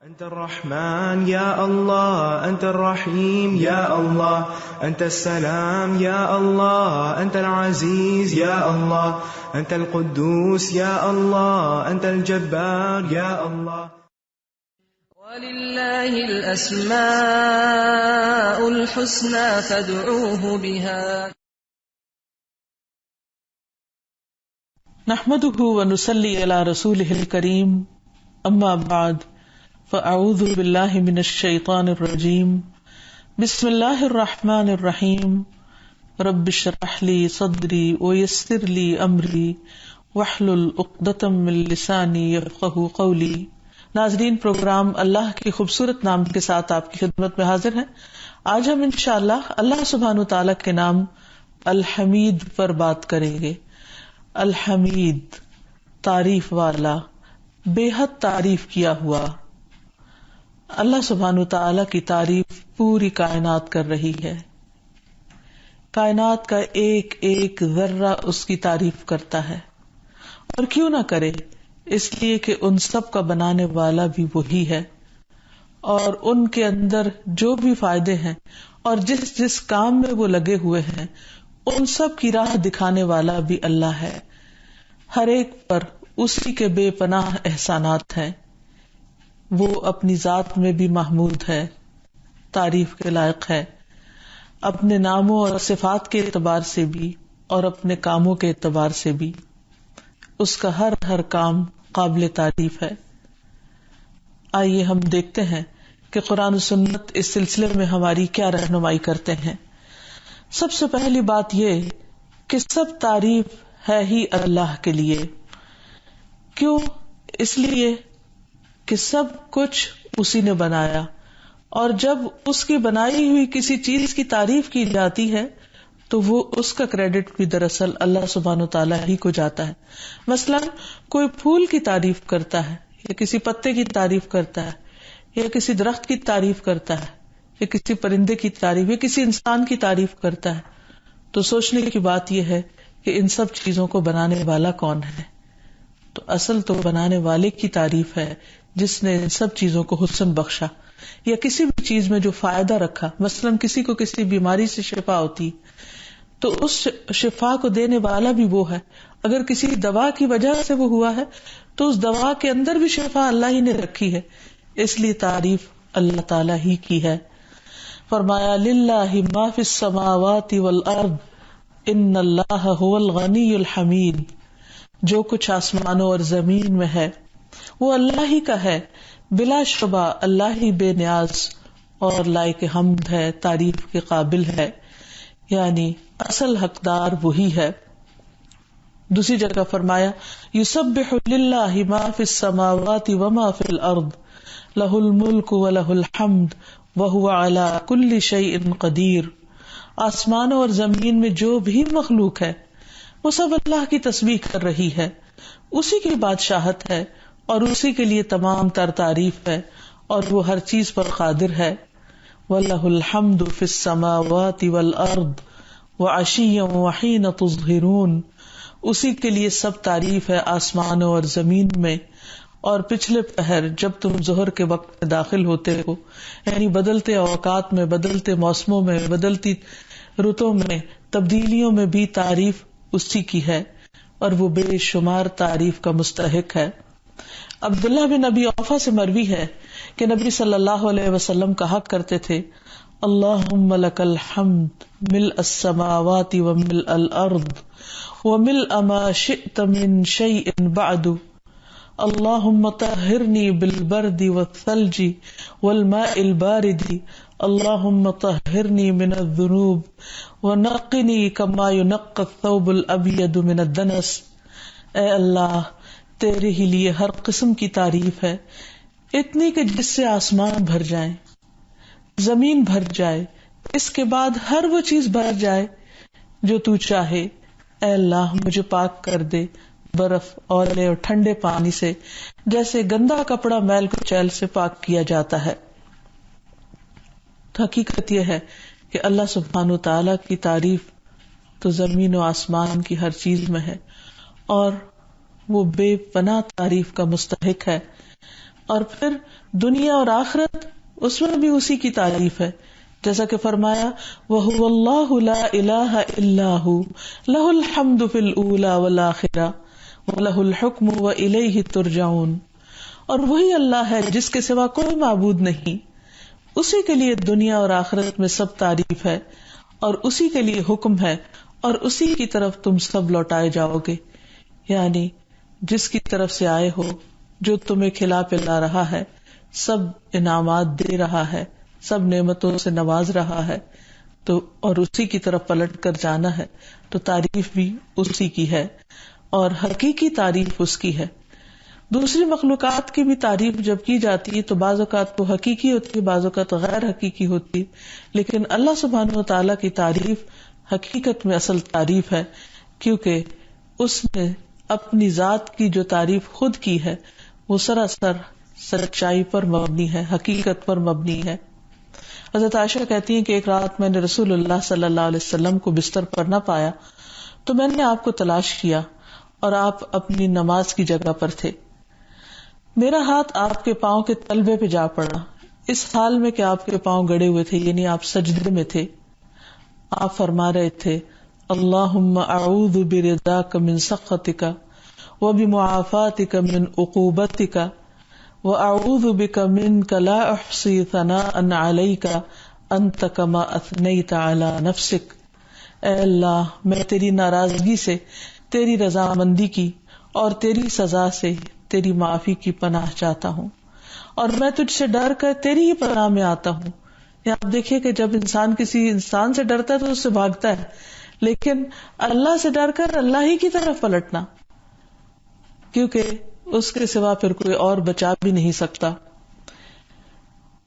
أنت الرحمن يا الله، أنت الرحيم يا الله، أنت السلام يا الله، أنت العزيز يا الله، أنت القدوس يا الله، أنت الجبار يا الله. ولله الأسماء الحسنى فادعوه بها. نحمده ونصلي على رسوله الكريم، أما بعد، فأعوذ بالله من الشيطان الرجيم. بسم الله الرحمن الرحيم. رب اشرح لي صدري ويسر لي أمري واحلل عقدة من لساني يفقهوا قولي. ناظرین، پروگرام اللہ کے خوبصورت نام کے ساتھ آپ کی خدمت میں حاضر ہیں. آج ہم انشاءاللہ اللہ سبحانہ وتعالی کے نام الحمید پر بات کریں گے. الحمید، تعریف والا، بے حد تعریف کیا ہوا. اللہ سبحانہ وتعالی کی تعریف پوری کائنات کر رہی ہے. کائنات کا ایک ایک ذرہ اس کی تعریف کرتا ہے، اور کیوں نہ کرے، اس لیے کہ ان سب کا بنانے والا بھی وہی ہے، اور ان کے اندر جو بھی فائدے ہیں اور جس جس کام میں وہ لگے ہوئے ہیں ان سب کی راہ دکھانے والا بھی اللہ ہے. ہر ایک پر اسی کے بے پناہ احسانات ہیں. وہ اپنی ذات میں بھی محمود ہے، تعریف کے لائق ہے، اپنے ناموں اور صفات کے اعتبار سے بھی اور اپنے کاموں کے اعتبار سے بھی. اس کا ہر کام قابل تعریف ہے. آئیے ہم دیکھتے ہیں کہ قرآن و سنت اس سلسلے میں ہماری کیا رہنمائی کرتے ہیں. سب سے پہلی بات یہ کہ سب تعریف ہے ہی اللہ کے لیے. کیوں؟ اس لیے کہ سب کچھ اسی نے بنایا، اور جب اس کی بنائی ہوئی کسی چیز کی تعریف کی جاتی ہے تو وہ اس کا کریڈٹ بھی دراصل اللہ سبحانہ وتعالی ہی کو جاتا ہے. مثلا کوئی پھول کی تعریف کرتا ہے، یا کسی پتے کی تعریف کرتا ہے، یا کسی درخت کی تعریف کرتا ہے، یا کسی پرندے کی تعریف، یا کسی انسان کی تعریف کرتا ہے، تو سوچنے کی بات یہ ہے کہ ان سب چیزوں کو بنانے والا کون ہے؟ تو اصل تو بنانے والے کی تعریف ہے جس نے ان سب چیزوں کو حسن بخشا، یا کسی بھی چیز میں جو فائدہ رکھا. مثلا کسی کو کسی بیماری سے شفا ہوتی تو اس شفا کو دینے والا بھی وہ ہے. اگر کسی دوا کی وجہ سے وہ ہوا ہے تو اس دوا کے اندر بھی شفا اللہ ہی نے رکھی ہے. اس لیے تعریف اللہ تعالی ہی کی ہے. فرمایا للہ ما فی السماوات والارض ان اللہ هو الغنی الحمید. جو کچھ آسمانوں اور زمین میں ہے وہ اللہ ہی کا ہے، بلا شبہ اللہ ہی بے نیاز اور لائق حمد ہے، تعریف کے قابل ہے، یعنی اصل حقدار وہی ہے. دوسری جگہ فرمایا یسبح للہ ما فی السماوات وما فی الارض لہ الملک ولہ الحمد وہو علی کل شیء قدیر. آسمانوں اور زمین میں جو بھی مخلوق ہے وہ سب اللہ کی تسبیح کر رہی ہے، اسی کی بادشاہت ہے اور اسی کے لیے تمام تر تعریف ہے، اور وہ ہر چیز پر قادر ہے. وَلَهُ الْحَمْدُ فِي السَّمَاوَاتِ وَالْأَرْضِ وَعَشِيًّا وَحِينَ تُظْهِرُونَ. اسی کے لیے سب تعریف ہے آسمانوں اور زمین میں، اور پچھلے پہر جب تم ظہر کے وقت میں داخل ہوتے ہو، یعنی بدلتے اوقات میں، بدلتے موسموں میں، بدلتی رتوں میں، تبدیلیوں میں بھی تعریف اسی کی ہے، اور وہ بے شمار تعریف کا مستحق ہے. عبداللہ بن ابی اوفا سے مروی ہے کہ نبی صلی اللہ علیہ وسلم کہا کرتے تھے اللہم لک الحمد ملء السماوات وملء الارض وملء ما شئت من شیء بعد اللہم طہرنی بالبرد والثلج والماء البارد اللہم طہرنی من الذنوب ونقنی کما ینقی الثوب الابید من الدنس. اے اللہ، تیرے ہی لیے ہر قسم کی تعریف ہے، اتنی کہ جس سے آسمان بھر جائیں، زمین بھر جائے، اس کے بعد ہر وہ چیز بھر جائے جو تو چاہے. اے اللہ، مجھے پاک کر دے برف، اولے اور ٹھنڈے پانی سے، جیسے گندا کپڑا میل کچیل سے پاک کیا جاتا ہے. حقیقت یہ ہے کہ اللہ سبحانہ وتعالی کی تعریف تو زمین و آسمان کی ہر چیز میں ہے، اور وہ بے پناہ تعریف کا مستحق ہے. اور پھر دنیا اور آخرت اس میں بھی اسی کی تعریف ہے، جیسا کہ فرمایا وَهُوَ اللَّهُ لَا إِلَٰهَ إِلَّا هُوَ لَهُ الْحَمْدُ فِي الْأُولَىٰ وَالْآخِرَةِ وَلَهُ الْحُكْمُ وَإِلَيْهِ تُرْجَعُونَ، اور وہی اللہ ہے جس کے سوا کوئی معبود نہیں، اسی کے لیے دنیا اور آخرت میں سب تعریف ہے، اور اسی کے لیے حکم ہے، اور اسی کی طرف تم سب لوٹائے جاؤ گے، یعنی جس کی طرف سے آئے ہو، جو تمہیں کھلا پلا رہا ہے، سب انعامات دے رہا ہے، سب نعمتوں سے نواز رہا ہے، تو اور اسی کی طرف پلٹ کر جانا ہے، تو تعریف بھی اسی کی ہے، اور حقیقی تعریف اس کی ہے۔ دوسری مخلوقات کی بھی تعریف جب کی جاتی ہے تو بعض اوقات تو حقیقی ہوتی ہے، بعض اوقات غیر حقیقی ہوتی، لیکن اللہ سبحانہ و تعالیٰ کی تعریف حقیقت میں اصل تعریف ہے، کیونکہ اس نے اپنی ذات کی جو تعریف خود کی ہے وہ سراسر سچائی پر مبنی ہے، حقیقت پر مبنی ہے۔ حضرت عائشہ کہتی ہیں کہ ایک رات میں نے رسول اللہ صلی اللہ علیہ وسلم کو بستر پر نہ پایا تو میں نے آپ کو تلاش کیا اور آپ اپنی نماز کی جگہ پر تھے، میرا ہاتھ آپ کے پاؤں کے تلوے پہ جا پڑا، اس حال میں کہ آپ کے پاؤں گڑے ہوئے تھے، یعنی آپ سجدے میں تھے۔ آپ فرما رہے تھے اللہم اعوذ برضاک من سخطک وبمعافاتک من عقوبتک واعوذ بک منک لا احصی ثناء علیک انت کما اثنیت علی نفسک۔ اے اللہ، میں تیری ناراضگی سے، تیری رضامندی کی اور تیری سزا سے تیری معافی کی پناہ چاہتا ہوں، اور میں تجھ سے ڈر کر تیری ہی پناہ میں آتا ہوں۔ آپ دیکھیں کہ جب انسان کسی انسان سے ڈرتا ہے تو اس سے بھاگتا ہے، لیکن اللہ سے ڈر کر اللہ ہی کی طرف پلٹنا، کیونکہ اس کے سوا پھر کوئی اور بچا بھی نہیں سکتا۔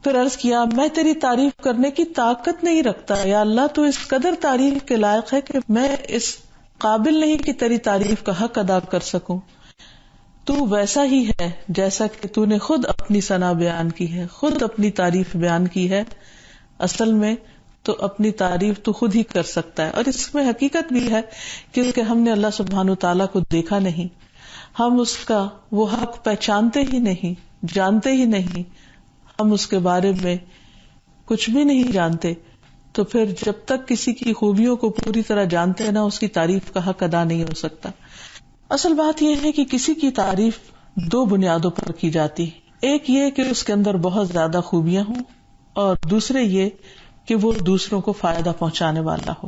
پھر عرض کیا میں تیری تعریف کرنے کی طاقت نہیں رکھتا، یا اللہ تو اس قدر تعریف کے لائق ہے کہ میں اس قابل نہیں کہ تیری تعریف کا حق ادا کر سکوں۔ تو ویسا ہی ہے جیسا کہ تو نے خود اپنی ثنا بیان کی ہے، خود اپنی تعریف بیان کی ہے، اصل میں تو اپنی تعریف تو خود ہی کر سکتا ہے۔ اور اس میں حقیقت بھی ہے کیونکہ ہم نے اللہ سبحانہ تعالیٰ کو دیکھا نہیں، ہم اس کا وہ حق پہچانتے ہی نہیں، جانتے ہی نہیں، ہم اس کے بارے میں کچھ بھی نہیں جانتے، تو پھر جب تک کسی کی خوبیوں کو پوری طرح جانتے ہیں نا، اس کی تعریف کا حق ادا نہیں ہو سکتا۔ اصل بات یہ ہے کہ کسی کی تعریف دو بنیادوں پر کی جاتی، ایک یہ کہ اس کے اندر بہت زیادہ خوبیاں ہوں، اور دوسرے یہ کہ وہ دوسروں کو فائدہ پہنچانے والا ہو۔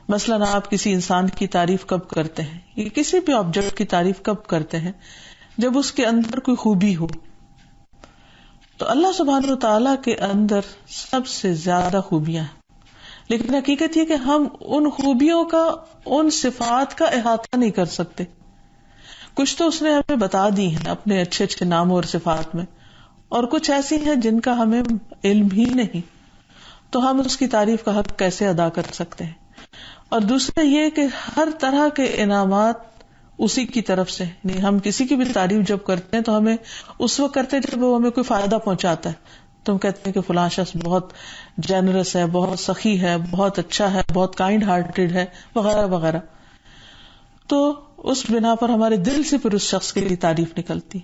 مثلاً آپ کسی انسان کی تعریف کب کرتے ہیں، یا کسی بھی آبجیکٹ کی تعریف کب کرتے ہیں؟ جب اس کے اندر کوئی خوبی ہو۔ تو اللہ سبحانہ وتعالیٰ کے اندر سب سے زیادہ خوبیاں ہیں، لیکن حقیقت یہ کہ ہم ان خوبیوں کا، ان صفات کا احاطہ نہیں کر سکتے۔ کچھ تو اس نے ہمیں بتا دی ہیں اپنے اچھے اچھے ناموں اور صفات میں، اور کچھ ایسی ہیں جن کا ہمیں علم ہی نہیں، تو ہم اس کی تعریف کا حق کیسے ادا کر سکتے ہیں؟ اور دوسرا یہ کہ ہر طرح کے انعامات اسی کی طرف سے، یعنی ہم کسی کی بھی تعریف جب کرتے ہیں تو ہمیں اس وقت کرتے ہیں جب وہ ہمیں کوئی فائدہ پہنچاتا ہے۔ تم کہتے ہیں کہ فلاں شخص بہت جینرس ہے، بہت سخی ہے، بہت اچھا ہے، بہت کائنڈ ہارٹیڈ ہے، وغیرہ وغیرہ، تو اس بنا پر ہمارے دل سے پھر اس شخص کے لیے تعریف نکلتی۔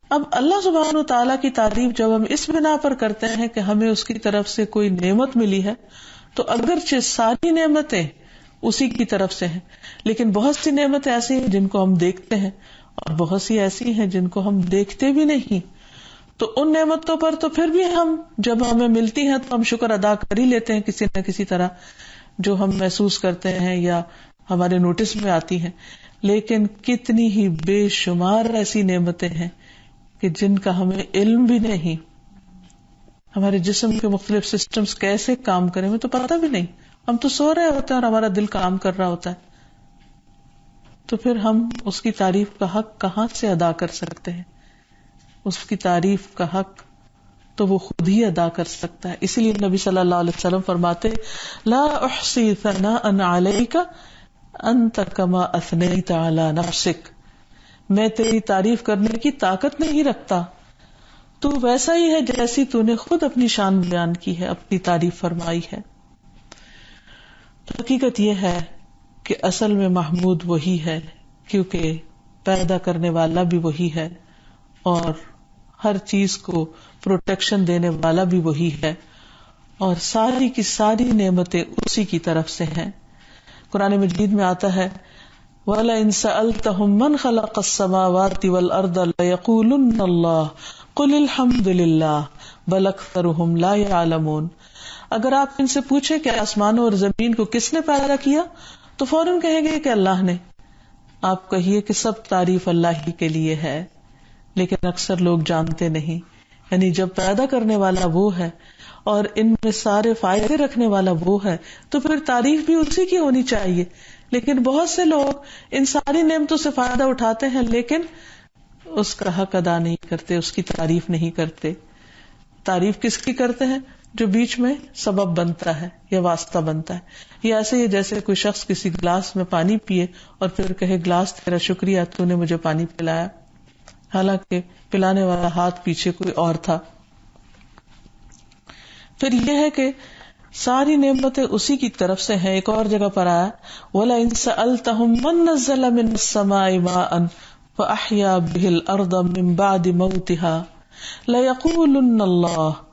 اب اللہ سبحانہ وتعالیٰ کی تعریف جب ہم اس بنا پر کرتے ہیں کہ ہمیں اس کی طرف سے کوئی نعمت ملی ہے، تو اگرچہ ساری نعمتیں اسی کی طرف سے ہیں، لیکن بہت سی نعمتیں ایسی ہیں جن کو ہم دیکھتے ہیں، اور بہت سی ایسی ہیں جن کو ہم دیکھتے بھی نہیں، تو ان نعمتوں پر تو پھر بھی ہم جب ہمیں ملتی ہیں تو ہم شکر ادا کر ہی لیتے ہیں کسی نہ کسی طرح، جو ہم محسوس کرتے ہیں یا ہمارے نوٹس میں آتی ہیں۔ لیکن کتنی ہی بے شمار ایسی نعمتیں ہیں کہ جن کا ہمیں علم بھی نہیں، ہمارے جسم کے مختلف سسٹمز کیسے کام کریں ہمیں تو پتہ بھی نہیں، ہم تو سو رہے ہوتے ہیں اور ہمارا دل کام کر رہا ہوتا ہے، تو پھر ہم اس کی تعریف کا حق کہاں سے ادا کر سکتے ہیں؟ اس کی تعریف کا حق تو وہ خود ہی ادا کر سکتا ہے۔ اسی لیے نبی صلی اللہ علیہ وسلم فرماتے لا احصی ثناء علیک انت کما اثنیت علی نفسک، میں تیری تعریف کرنے کی طاقت نہیں رکھتا، تو ویسا ہی ہے جیسی تو نے خود اپنی شان بیان کی ہے، اپنی تعریف فرمائی ہے۔ حقیقت یہ ہے کہ اصل میں محمود وہی ہے، کیونکہ پیدا کرنے والا بھی وہی ہے اور ہر چیز کو پروٹیکشن دینے والا بھی وہی ہے، اور ساری کی ساری نعمتیں اسی کی طرف سے ہیں. قرآن مجید میں آتا ہے وَلَئِن سَأَلْتَهُم مَّنْ خَلَقَ السَّمَاوَاتِ وَالْأَرْضَ لَيَقُولُنَّ اللَّهُ قُلِ الْحَمْدُ لِلَّهِ بَلْ أَكْثَرُهُمْ لَا يَعْلَمُونَ. اگر آپ ان سے پوچھیں کہ آسمانوں اور زمین کو کس نے پیدا کیا تو فوراً کہیں گے کہ اللہ نے. آپ کہیے کہ سب تعریف اللہ ہی کے لیے ہے، لیکن اکثر لوگ جانتے نہیں. یعنی جب پیدا کرنے والا وہ ہے اور ان میں سارے فائدے رکھنے والا وہ ہے تو پھر تعریف بھی اسی کی ہونی چاہیے. لیکن بہت سے لوگ ان ساری نعمتوں سے فائدہ اٹھاتے ہیں لیکن اس کا حق ادا نہیں کرتے، اس کی تعریف نہیں کرتے. تعریف کس کی کرتے ہیں؟ جو بیچ میں سبب بنتا ہے یا واسطہ بنتا ہے. یہ ایسے ہی جیسے کوئی شخص کسی گلاس میں پانی پیے اور پھر کہے گلاس تیرا شکریہ، تو نے مجھے پانی پلایا، حالانکہ پلانے والا ہاتھ پیچھے کوئی اور تھا. پھر یہ ہے کہ ساری نعمتیں اسی کی طرف سے ہیں. ایک اور جگہ پر آیا وَلَئِن سَأَلْتَهُم مَّن نَّزَّلَ مِنَ السَّمَاءِ مَاءً فَأَحْيَا بِهِ الْأَرْضَ مِن بَعْدِ مَوْتِهَا لَيَقُولُنَّ اللَّهُ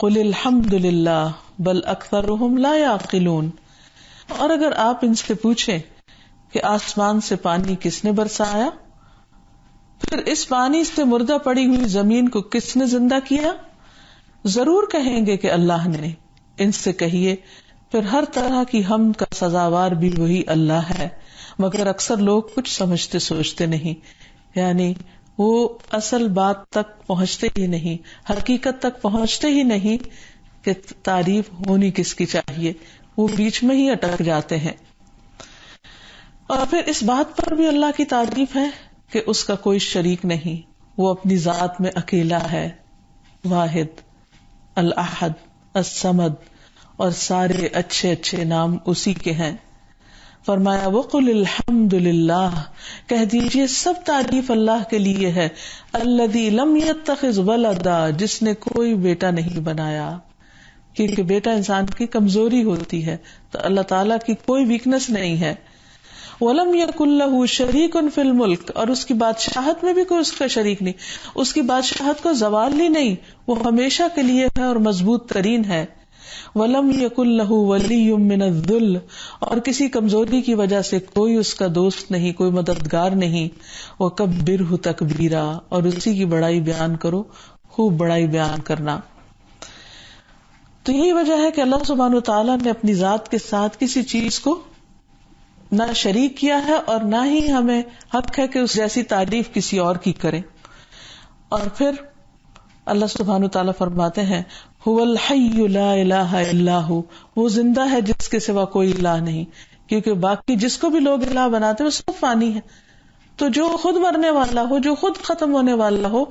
قُلِ الْحَمْدُ لِلَّهِ بَلْ أَكْثَرُهُمْ لَا يَعْقِلُونَ. اور اگر آپ ان سے پوچھیں کہ آسمان سے پانی کس نے برسایا، پھر اس پانی سے مردہ پڑی ہوئی زمین کو کس نے زندہ کیا، ضرور کہیں گے کہ اللہ نے. ان سے کہیے پھر ہر طرح کی حمد کا سزاوار بھی وہی اللہ ہے، مگر اکثر لوگ کچھ سمجھتے سوچتے نہیں. یعنی وہ اصل بات تک پہنچتے ہی نہیں، حقیقت تک پہنچتے ہی نہیں کہ تعریف ہونی کس کی چاہیے، وہ بیچ میں ہی اٹک جاتے ہیں. اور پھر اس بات پر بھی اللہ کی تعریف ہے کہ اس کا کوئی شریک نہیں، وہ اپنی ذات میں اکیلا ہے، واحد، الاحد، الصمد، اور سارے اچھے اچھے نام اسی کے ہیں. فرمایا وَقُلِ الْحَمْدُ لِلَّهِ، کہہ دیجئے سب تعریف اللہ کے لیے ہے، الَّذِي لَمْ يَتَّخِذْ وَلَدًا، جس نے کوئی بیٹا نہیں بنایا. کیونکہ بیٹا انسان کی کمزوری ہوتی ہے، تو اللہ تعالیٰ کی کوئی ویکنس نہیں ہے. وَلَمْ يَكُنْ لَهُ شَرِيكٌ فِي الْمُلْكِ، اور اس کی بادشاہت میں بھی کوئی اس کا شریک نہیں، اس کی بادشاہت کو زوال ہی نہیں، وہ ہمیشہ کے لیے ہے اور مضبوط ترین ہے. وَلَمْ يَكُنْ لَهُ وَلِيٌّ مِّنَ الذُّلِّ، اور کسی کمزوری کی وجہ سے کوئی اس کا دوست نہیں، کوئی مددگار نہیں. وَكَبِّرْهُ تَكْبِيرًا، اور اسی کی بڑائی بیان کرو، خوب بڑائی بیان کرنا. تو یہی وجہ ہے کہ اللہ سبحانہ وتعالیٰ نے اپنی ذات کے ساتھ کسی چیز کو نہ شریک کیا ہے اور نہ ہی ہمیں حق ہے کہ اس جیسی تعریف کسی اور کی کریں. اور پھر اللہ سبحانہ وتعالیٰ فرماتے ہیں هو الحی لا الہ الا ہو، وہ زندہ ہے جس کے سوا کوئی الہ نہیں. کیونکہ باقی جس کو بھی لوگ الہ بناتے ہیں وہ سب فانی ہے، تو جو خود مرنے والا ہو، جو خود ختم ہونے والا ہو،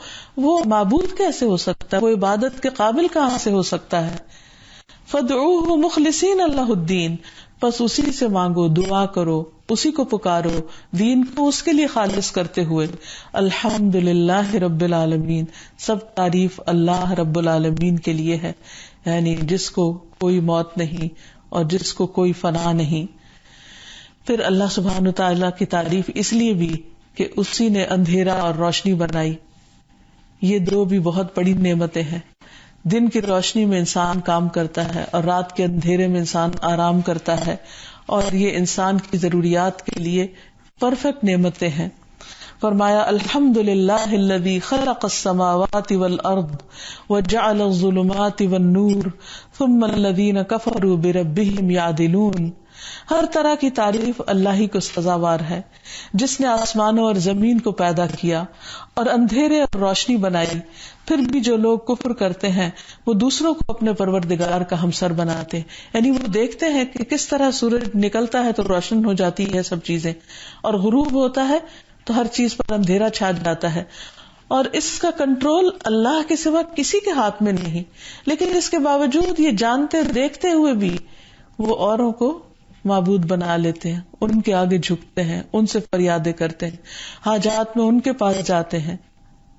وہ معبود کیسے ہو سکتا ہے، وہ عبادت کے قابل کہاں سے ہو سکتا ہے. فادعوہ مخلصین اللہ الدین، بس اسی سے مانگو، دعا کرو، اسی کو پکارو، دین کو اس کے لیے خالص کرتے ہوئے. الحمدللہ رب العالمین، سب تعریف اللہ رب العالمین کے لیے ہے، یعنی جس کو کوئی موت نہیں اور جس کو کوئی فنا نہیں. پھر اللہ سبحانہ تعالیٰ کی تعریف اس لیے بھی کہ اسی نے اندھیرا اور روشنی بنائی. یہ دو بھی بہت بڑی نعمتیں ہیں. دن کی روشنی میں انسان کام کرتا ہے اور رات کے اندھیرے میں انسان آرام کرتا ہے، اور یہ انسان کی ضروریات کے لیے پرفیکٹ نعمتیں ہیں. فرمایا الحمدللہ الذی خلق السماوات والارض وجعل الظلمات والنور ثم الذین کفروا بربہم یعدلون. ہر طرح کی تعریف اللہ ہی کو سزاوار ہے، جس نے آسمانوں اور زمین کو پیدا کیا اور اندھیرے اور روشنی بنائی. پھر بھی جو لوگ کفر کرتے ہیں وہ دوسروں کو اپنے پروردگار کا ہمسر بناتے، یعنی وہ دیکھتے ہیں کہ کس طرح سورج نکلتا ہے تو روشن ہو جاتی ہے سب چیزیں، اور غروب ہوتا ہے تو ہر چیز پر اندھیرا چھا جاتا ہے، اور اس کا کنٹرول اللہ کے سوا کسی کے ہاتھ میں نہیں. لیکن اس کے باوجود یہ جانتے دیکھتے ہوئے بھی وہ اوروں کو معبود بنا لیتے ہیں، ان کے آگے جھکتے ہیں، ان سے فریادیں کرتے ہیں، حاجات میں ان کے پاس جاتے ہیں.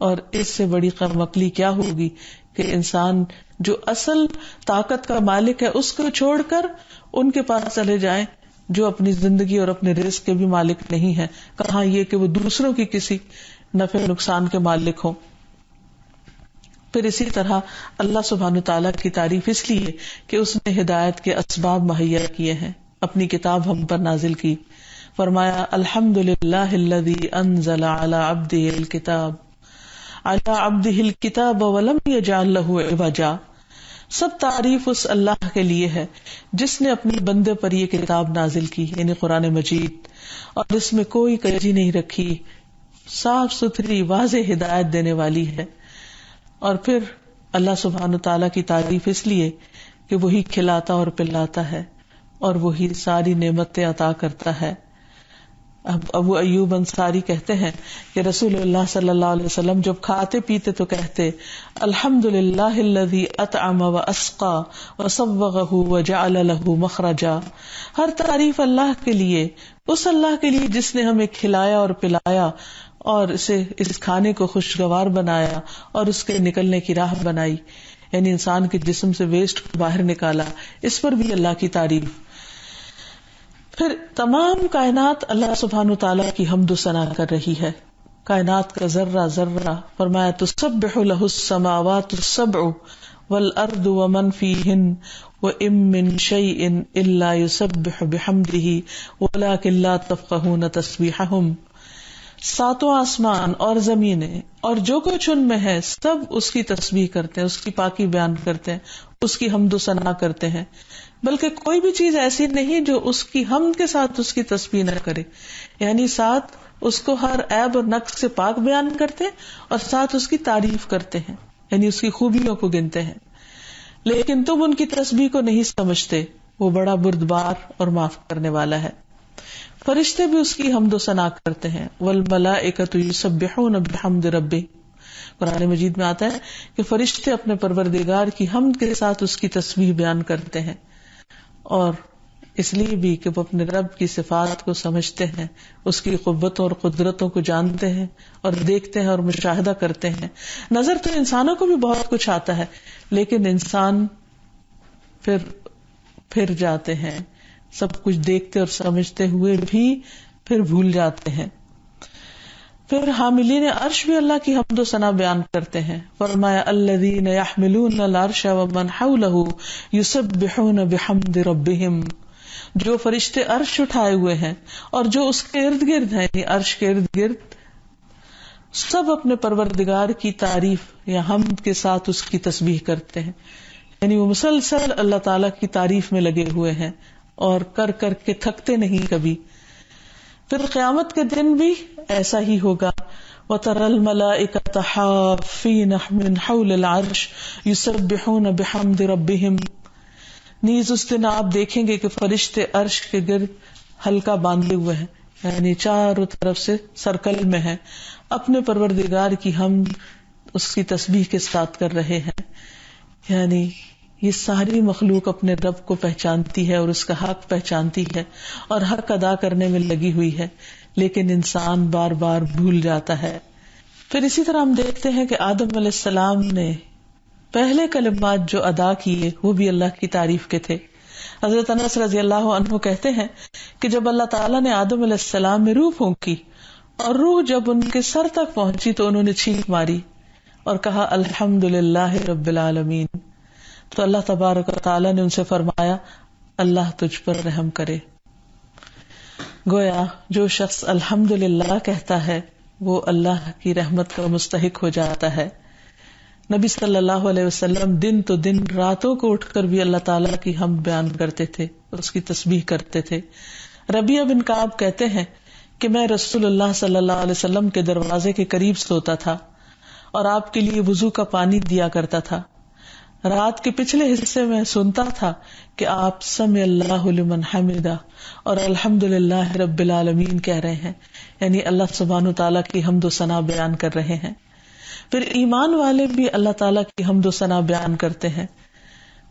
اور اس سے بڑی غم عقلی کیا ہوگی کہ انسان جو اصل طاقت کا مالک ہے اس کو چھوڑ کر ان کے پاس چلے جائیں جو اپنی زندگی اور اپنے رزق کے بھی مالک نہیں ہیں. کہاں یہ کہ وہ دوسروں کی کسی نفع نقصان کے مالک ہوں. پھر اسی طرح اللہ سبحانہ تعالیٰ کی تعریف اس لیے کہ اس نے ہدایت کے اسباب مہیا کیے ہیں، اپنی کتاب ہم پر نازل کی. فرمایا الحمدللہ الذی انزل علی عبدہ الکتاب ولم یجعل لہ عوجا. سب تعریف اس اللہ کے لیے ہے جس نے اپنے بندے پر یہ کتاب نازل کی، یعنی قرآن مجید، اور اس میں کوئی کجی نہیں رکھی، صاف ستھری واضح ہدایت دینے والی ہے. اور پھر اللہ سبحانہ تعالیٰ کی تعریف اس لیے کہ وہی کھلاتا اور پلاتا ہے اور وہی ساری نعمتیں عطا کرتا ہے. اب ابو ایوب انصاری کہتے ہیں کہ رسول اللہ صلی اللہ علیہ وسلم جب کھاتے پیتے تو کہتے الحمدللہ الذی اطعم واسقى وصوغہ وجعل له مخرجا. ہر تعریف اللہ کے لیے، اس اللہ کے لیے جس نے ہمیں کھلایا اور پلایا اور اس کھانے کو خوشگوار بنایا اور اس کے نکلنے کی راہ بنائی، یعنی انسان کے جسم سے ویسٹ کو باہر نکالا. اس پر بھی اللہ کی تعریف. پھر تمام کائنات اللہ سبحانہ تعالیٰ کی حمد و ثنا کر رہی ہے، کائنات کا ذرہ ذرہ. فرمایا تسبح له السماوات السبع والارض ومن فیہن وإن من شیء الا یسبح بحمدہ ولکن لا تفقہون تسبیحہم. ساتوں آسمان اور زمینیں اور جو کچھ ان میں ہے سب اس کی تسبیح کرتے ہیں، اس کی پاکی بیان کرتے ہیں، اس کی حمد و ثنا کرتے ہیں. بلکہ کوئی بھی چیز ایسی نہیں جو اس کی حمد کے ساتھ اس کی تسبیح نہ کرے، یعنی ساتھ اس کو ہر عیب اور نقص سے پاک بیان کرتے اور ساتھ اس کی تعریف کرتے ہیں، یعنی اس کی خوبیوں کو گنتے ہیں. لیکن تم ان کی تسبیح کو نہیں سمجھتے، وہ بڑا بردبار اور معاف کرنے والا ہے. فرشتے بھی اس کی حمد و ثنا کرتے ہیں. والملائکۃ یسبحون بحمد ربہم. قرآن مجید میں آتا ہے کہ فرشتے اپنے پروردگار کی حمد کے ساتھ اس کی تسبیح بیان کرتے ہیں، اور اس لیے بھی کہ وہ اپنے رب کی صفات کو سمجھتے ہیں، اس کی قوتوں اور قدرتوں کو جانتے ہیں اور دیکھتے ہیں اور مشاہدہ کرتے ہیں. نظر تو انسانوں کو بھی بہت کچھ آتا ہے، لیکن انسان پھر جاتے ہیں، سب کچھ دیکھتے اور سمجھتے ہوئے بھی پھر بھول جاتے ہیں. پھر حاملین عرش بھی اللہ کی حمد و ثنا بیان کرتے ہیں. فرمایا الذین یحملون العرش ومن حولہ یسبحون بحمد ربہم. جو فرشتے عرش اٹھائے ہوئے ہیں اور جو اس کے ارد گرد ہیں، یعنی عرش کے ارد گرد، سب اپنے پروردگار کی تعریف یا حمد کے ساتھ اس کی تسبیح کرتے ہیں. یعنی وہ مسلسل اللہ تعالیٰ کی تعریف میں لگے ہوئے ہیں اور کر کر کے تھکتے نہیں کبھی. پھر قیامت کے دن بھی ایسا ہی ہوگا. وَتَرَى الْمَلَائِكَةَ حَافِّينَ مِنْ حَوْلِ الْعَرْشِ يُسَبِّحُونَ بِحَمْدِ رَبِّهِمْ. نیز اس دن آپ دیکھیں گے کہ فرشتے عرش کے گرد حلقہ باندھے ہوئے ہیں، یعنی چاروں طرف سے سرکل میں ہیں، اپنے پروردگار کی حمد اس کی تسبیح کے ساتھ کر رہے ہیں. یعنی یہ ساری مخلوق اپنے رب کو پہچانتی ہے اور اس کا حق پہچانتی ہے اور حق ادا کرنے میں لگی ہوئی ہے، لیکن انسان بار بار بھول جاتا ہے. پھر اسی طرح ہم دیکھتے ہیں کہ آدم علیہ السلام نے پہلے کلمات جو ادا کیے وہ بھی اللہ کی تعریف کے تھے. حضرت انس رضی اللہ عنہ کہتے ہیں کہ جب اللہ تعالیٰ نے آدم علیہ السلام میں روح پھونکی اور روح جب ان کے سر تک پہنچی تو انہوں نے چھینک ماری اور کہا الحمدللہ رب العالمین. تو اللہ تبارک و تعالیٰ نے ان سے فرمایا اللہ تجھ پر رحم کرے. گویا جو شخص الحمدللہ کہتا ہے وہ اللہ کی رحمت کا مستحق ہو جاتا ہے. نبی صلی اللہ علیہ وسلم دن تو دن راتوں کو اٹھ کر بھی اللہ تعالیٰ کی حمد بیان کرتے تھے، اس کی تسبیح کرتے تھے. ربیعہ بن کعب کہتے ہیں کہ میں رسول اللہ صلی اللہ علیہ وسلم کے دروازے کے قریب سوتا تھا اور آپ کے لیے وضو کا پانی دیا کرتا تھا. رات کے پچھلے حصے میں سنتا تھا کہ آپ سمع اللہ لمن حمدہ اور الحمدللہ رب العالمین کہہ رہے ہیں، یعنی اللہ سبحانہ تعالیٰ کی حمد و ثنا بیان کر رہے ہیں. پھر ایمان والے بھی اللہ تعالیٰ کی حمد و ثنا بیان کرتے ہیں.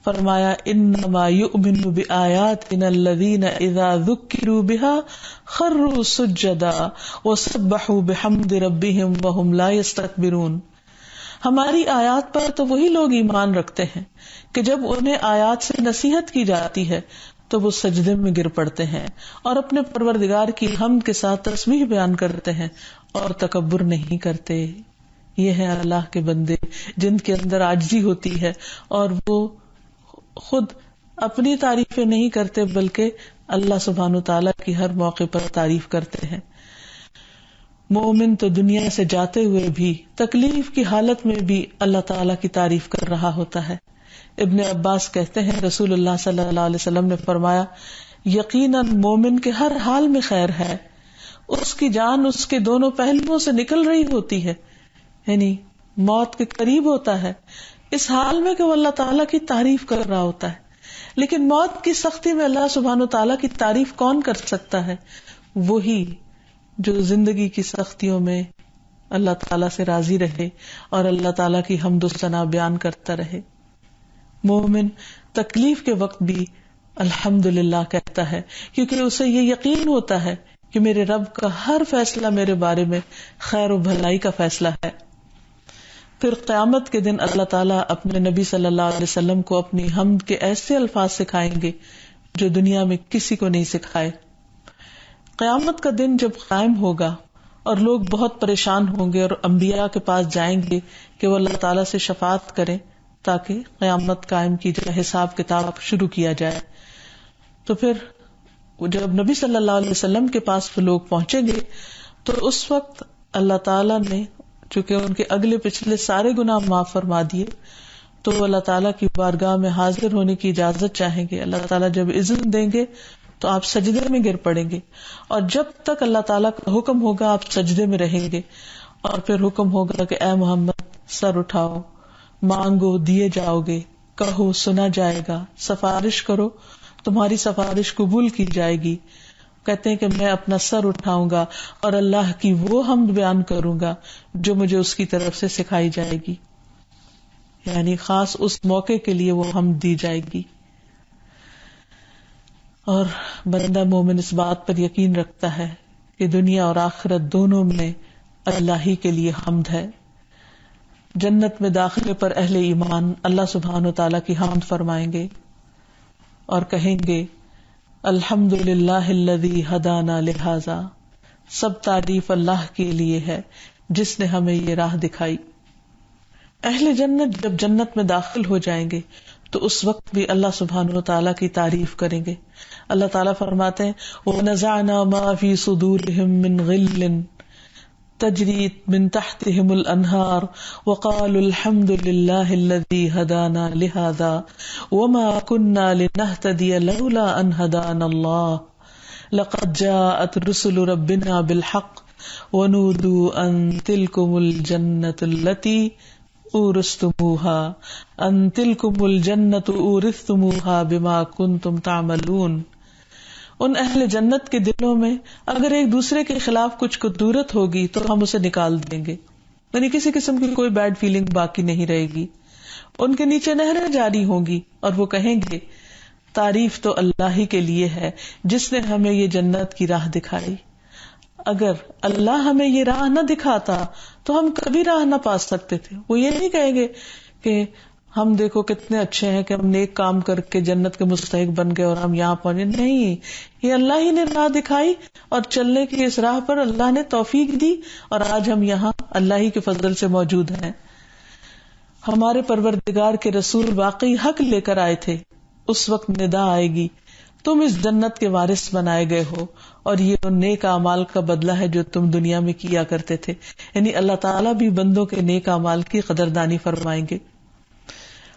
فرمایا انما یؤمن بآیاتنا الذین اذا ذکروا بها خروا سجدا وسبحوا بحمد ربهم وهم لا يستكبرون. ہماری آیات پر تو وہی لوگ ایمان رکھتے ہیں کہ جب انہیں آیات سے نصیحت کی جاتی ہے تو وہ سجدے میں گر پڑتے ہیں اور اپنے پروردگار کی حمد کے ساتھ تسبیح بیان کرتے ہیں اور تکبر نہیں کرتے. یہ ہیں اللہ کے بندے جن کے اندر عاجزی ہوتی ہے اور وہ خود اپنی تعریفیں نہیں کرتے بلکہ اللہ سبحانہ تعالیٰ کی ہر موقع پر تعریف کرتے ہیں. مومن تو دنیا سے جاتے ہوئے بھی تکلیف کی حالت میں بھی اللہ تعالیٰ کی تعریف کر رہا ہوتا ہے. ابن عباس کہتے ہیں رسول اللہ صلی اللہ علیہ وسلم نے فرمایا یقیناً مومن کے ہر حال میں خیر ہے، اس کی جان اس کے دونوں پہلوؤں سے نکل رہی ہوتی ہے، یعنی موت کے قریب ہوتا ہے، اس حال میں کہ وہ اللہ تعالیٰ کی تعریف کر رہا ہوتا ہے. لیکن موت کی سختی میں اللہ سبحانہ تعالیٰ کی تعریف کون کر سکتا ہے؟ وہی جو زندگی کی سختیوں میں اللہ تعالیٰ سے راضی رہے اور اللہ تعالیٰ کی حمد و ثنا بیان کرتا رہے. مومن تکلیف کے وقت بھی الحمدللہ کہتا ہے کیونکہ اسے یہ یقین ہوتا ہے کہ میرے رب کا ہر فیصلہ میرے بارے میں خیر و بھلائی کا فیصلہ ہے. پھر قیامت کے دن اللہ تعالیٰ اپنے نبی صلی اللہ علیہ وسلم کو اپنی حمد کے ایسے الفاظ سکھائیں گے جو دنیا میں کسی کو نہیں سکھائے. قیامت کا دن جب قائم ہوگا اور لوگ بہت پریشان ہوں گے اور انبیاء کے پاس جائیں گے کہ وہ اللہ تعالیٰ سے شفاعت کریں تاکہ قیامت قائم کی جائے، حساب کتاب شروع کیا جائے. تو پھر جب نبی صلی اللہ علیہ وسلم کے پاس وہ لوگ پہنچیں گے تو اس وقت اللہ تعالیٰ نے چونکہ ان کے اگلے پچھلے سارے گناہ معاف فرما دیے تو وہ اللہ تعالیٰ کی بارگاہ میں حاضر ہونے کی اجازت چاہیں گے. اللہ تعالیٰ جب اذن دیں گے تو آپ سجدے میں گر پڑیں گے اور جب تک اللہ تعالیٰ کا حکم ہوگا آپ سجدے میں رہیں گے اور پھر حکم ہوگا کہ اے محمد سر اٹھاؤ، مانگو دیے جاؤ گے، کہو سنا جائے گا، سفارش کرو تمہاری سفارش قبول کی جائے گی. کہتے ہیں کہ میں اپنا سر اٹھاؤں گا اور اللہ کی وہ حمد بیان کروں گا جو مجھے اس کی طرف سے سکھائی جائے گی، یعنی خاص اس موقع کے لیے وہ حمد دی جائے گی. اور بندہ مومن اس بات پر یقین رکھتا ہے کہ دنیا اور آخرت دونوں میں اللہ ہی کے لیے حمد ہے. جنت میں داخلے پر اہل ایمان اللہ سبحانہ تعالیٰ کی حمد فرمائیں گے اور کہیں گے الحمد للہ الذی ہدانا لہذا، سب تعریف اللہ کے لیے ہے جس نے ہمیں یہ راہ دکھائی. اہل جنت جب جنت میں داخل ہو جائیں گے تو اس وقت بھی اللہ سبحانہ وتعالیٰ کی تعریف کریں گے. اللہ تعالیٰ فرماتے ہیں وَنَزَعْنَا مَا فِي صُدُورِهِم مِّن غِلٍّ تجری من تحتهم الانہار وقالوا الحمد للہ الذی ہدانا لہذا وما كنا لنہتدی لولا ان ہدانا اللہ لقد جاءت رسل ربنا بالحق ونودوا ان تلکم الجنۃ التي اورثتموها ان تلکم الجنۃ اورثتموها بما کنتم تعملون. ان اہل جنت کے دلوں میں اگر ایک دوسرے کے خلاف کچھ قدورت ہوگی تو ہم اسے نکال دیں گے، یعنی کسی قسم کی کوئی بیڈ فیلنگ باقی نہیں رہے گی. ان کے نیچے نہریں جاری ہوں گی اور وہ کہیں گے تعریف تو اللہ ہی کے لیے ہے جس نے ہمیں یہ جنت کی راہ دکھائی. اگر اللہ ہمیں یہ راہ نہ دکھاتا تو ہم کبھی راہ نہ پا سکتے تھے. وہ یہ نہیں کہیں گے کہ ہم دیکھو کتنے اچھے ہیں کہ ہم نیک کام کر کے جنت کے مستحق بن گئے اور ہم یہاں پہنچے. نہیں، یہ اللہ ہی نے راہ دکھائی اور چلنے کی اس راہ پر اللہ نے توفیق دی اور آج ہم یہاں اللہ ہی کے فضل سے موجود ہیں. ہمارے پروردگار کے رسول واقعی حق لے کر آئے تھے. اس وقت ندا آئے گی تم اس جنت کے وارث بنائے گئے ہو اور یہ ان نیک اعمال کا بدلہ ہے جو تم دنیا میں کیا کرتے تھے. یعنی اللہ تعالیٰ بھی بندوں کے نیک اعمال کی قدردانی فرمائیں گے.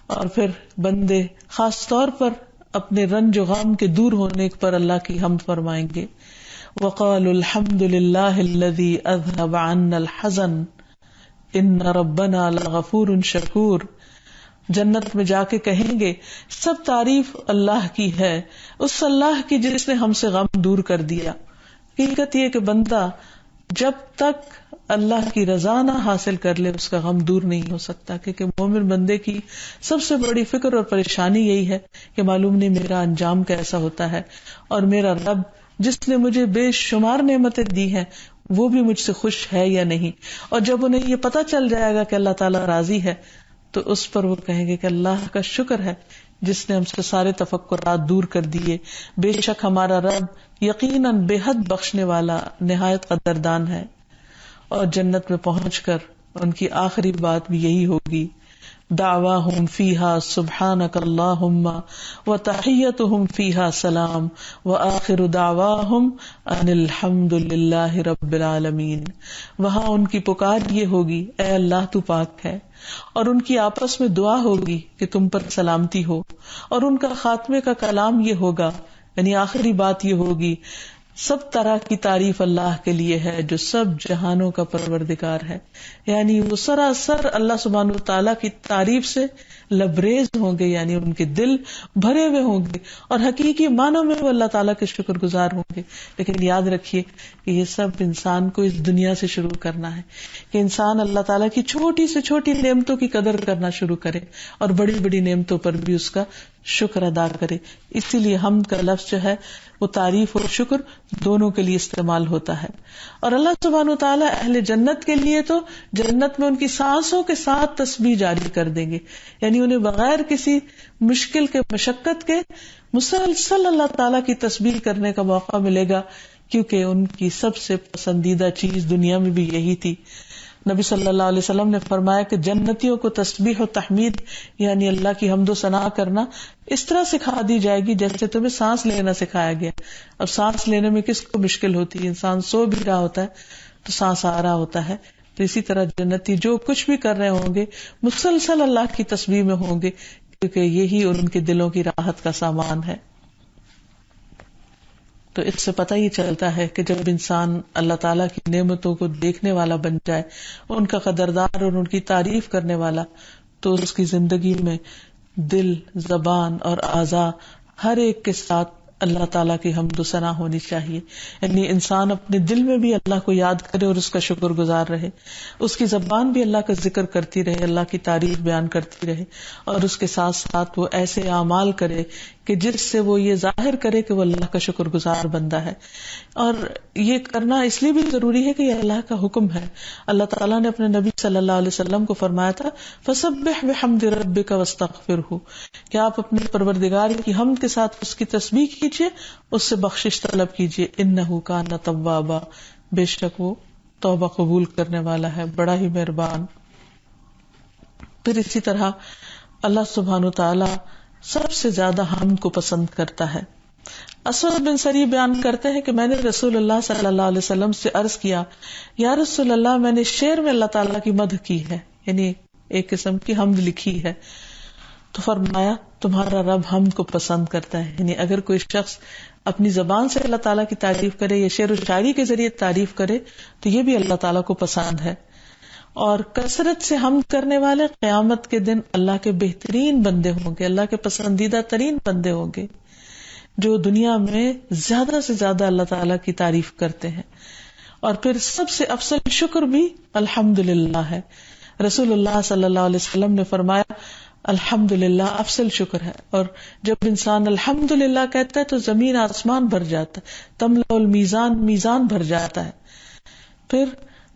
اور پھر بندے خاص طور پر اپنے رنج و غم کے دور ہونے پر اللہ کی حمد فرمائیں گے. وقالوا الحمد للہ الذی اذهب عنا الحزن ان ربنا لغفور شکور. جنت میں جا کے کہیں گے سب تعریف اللہ کی ہے، اس اللہ کی جس نے ہم سے غم دور کر دیا. حقیقت یہ کہ بندہ جب تک اللہ کی رضا نہ حاصل کر لے اس کا غم دور نہیں ہو سکتا، کیونکہ مومن بندے کی سب سے بڑی فکر اور پریشانی یہی ہے کہ معلوم نہیں میرا انجام کیسا ہوتا ہے اور میرا رب جس نے مجھے بے شمار نعمتیں دی ہیں وہ بھی مجھ سے خوش ہے یا نہیں. اور جب انہیں یہ پتہ چل جائے گا کہ اللہ تعالیٰ راضی ہے تو اس پر وہ کہیں گے کہ اللہ کا شکر ہے جس نے ہم سے سارے تفکرات دور کر دیے. بے شک ہمارا رب یقیناً بے حد بخشنے والا نہایت قدردان ہے. اور جنت میں پہنچ کر ان کی آخری بات بھی یہی ہوگی. دعواہم فیہا سبحانک اللہم وتحیتہم فیہا سلام وآخر دعواہم ان الحمد للہ رب العالمین. وہاں ان کی پکار یہ ہوگی اے اللہ تو پاک ہے، اور ان کی آپس میں دعا ہوگی کہ تم پر سلامتی ہو، اور ان کا خاتمے کا کلام یہ ہوگا، یعنی آخری بات یہ ہوگی سب طرح کی تعریف اللہ کے لیے ہے جو سب جہانوں کا پروردگار ہے. یعنی وہ سراسر اللہ سبحانہ وتعالیٰ کی تعریف سے لبریز ہوں گے، یعنی ان کے دل بھرے ہوئے ہوں گے اور حقیقی معنوں میں وہ اللہ تعالیٰ کے شکر گزار ہوں گے. لیکن یاد رکھیے کہ یہ سب انسان کو اس دنیا سے شروع کرنا ہے، کہ انسان اللہ تعالیٰ کی چھوٹی سے چھوٹی نعمتوں کی قدر کرنا شروع کرے اور بڑی بڑی نعمتوں پر بھی اس کا شکر ادا کرے. اسی لیے حمد کا لفظ جو ہے وہ تعریف اور شکر دونوں کے لیے استعمال ہوتا ہے. اور اللہ سبحانہ وتعالیٰ اہل جنت کے لیے تو جنت میں ان کی سانسوں کے ساتھ تسبیح جاری کر دیں گے، یعنی انہیں بغیر کسی مشکل کے مشقت کے مسلسل اللہ تعالیٰ کی تسبیح کرنے کا موقع ملے گا، کیونکہ ان کی سب سے پسندیدہ چیز دنیا میں بھی یہی تھی. نبی صلی اللہ علیہ وسلم نے فرمایا کہ جنتیوں کو تسبیح و تحمید یعنی اللہ کی حمد و ثنا کرنا اس طرح سکھا دی جائے گی جیسے تمہیں سانس لینا سکھایا گیا. اب سانس لینے میں کس کو مشکل ہوتی ہے؟ انسان سو بھی رہا ہوتا ہے تو سانس آ رہا ہوتا ہے. تو اسی طرح جنتی جو کچھ بھی کر رہے ہوں گے مسلسل اللہ کی تسبیح میں ہوں گے، کیونکہ یہی ان کے دلوں کی راحت کا سامان ہے. تو اس سے پتہ ہی چلتا ہے کہ جب انسان اللہ تعالیٰ کی نعمتوں کو دیکھنے والا بن جائے، ان کا قدردار اور ان کی تعریف کرنے والا، تو اس کی زندگی میں دل، زبان اور اعضاء ہر ایک کے ساتھ اللہ تعالیٰ کی حمد و ثنا ہونی چاہیے. یعنی انسان اپنے دل میں بھی اللہ کو یاد کرے اور اس کا شکر گزار رہے، اس کی زبان بھی اللہ کا ذکر کرتی رہے، اللہ کی تعریف بیان کرتی رہے، اور اس کے ساتھ ساتھ وہ ایسے اعمال کرے کہ جس سے وہ یہ ظاہر کرے کہ وہ اللہ کا شکر گزار بندہ ہے. اور یہ کرنا اس لیے بھی ضروری ہے کہ یہ اللہ کا حکم ہے. اللہ تعالیٰ نے اپنے نبی صلی اللہ علیہ وسلم کو فرمایا تھا فسبح بحمد ربک واستغفرہ، کہ آپ اپنے پروردگار کی حمد کے ساتھ اس کی تسبیح کیجیے، اس سے بخشش طلب کیجیے. انہ کان توابا، بے شک وہ توبہ قبول کرنے والا ہے، بڑا ہی مہربان. پھر اسی طرح اللہ سبحانہ تعالی سب سے زیادہ حمد کو پسند کرتا ہے. اسود بن سری بیان کرتے ہیں کہ میں نے رسول اللہ صلی اللہ علیہ وسلم سے عرض کیا، یا رسول اللہ میں نے شعر میں اللہ تعالیٰ کی مدح کی ہے، یعنی ایک قسم کی حمد لکھی ہے. تو فرمایا تمہارا رب حمد کو پسند کرتا ہے. یعنی اگر کوئی شخص اپنی زبان سے اللہ تعالیٰ کی تعریف کرے یا شعر و شاعری کے ذریعے تعریف کرے تو یہ بھی اللہ تعالیٰ کو پسند ہے. اور کثرت سے حمد کرنے والے قیامت کے دن اللہ کے بہترین بندے ہوں گے، اللہ کے پسندیدہ ترین بندے ہوں گے، جو دنیا میں زیادہ سے زیادہ اللہ تعالیٰ کی تعریف کرتے ہیں. اور پھر سب سے افضل شکر بھی الحمدللہ ہے. رسول اللہ صلی اللہ علیہ وسلم نے فرمایا الحمدللہ افضل شکر ہے. اور جب انسان الحمدللہ کہتا ہے تو زمین آسمان بھر جاتا ہے، تملأ المیزان، میزان بھر جاتا ہے. پھر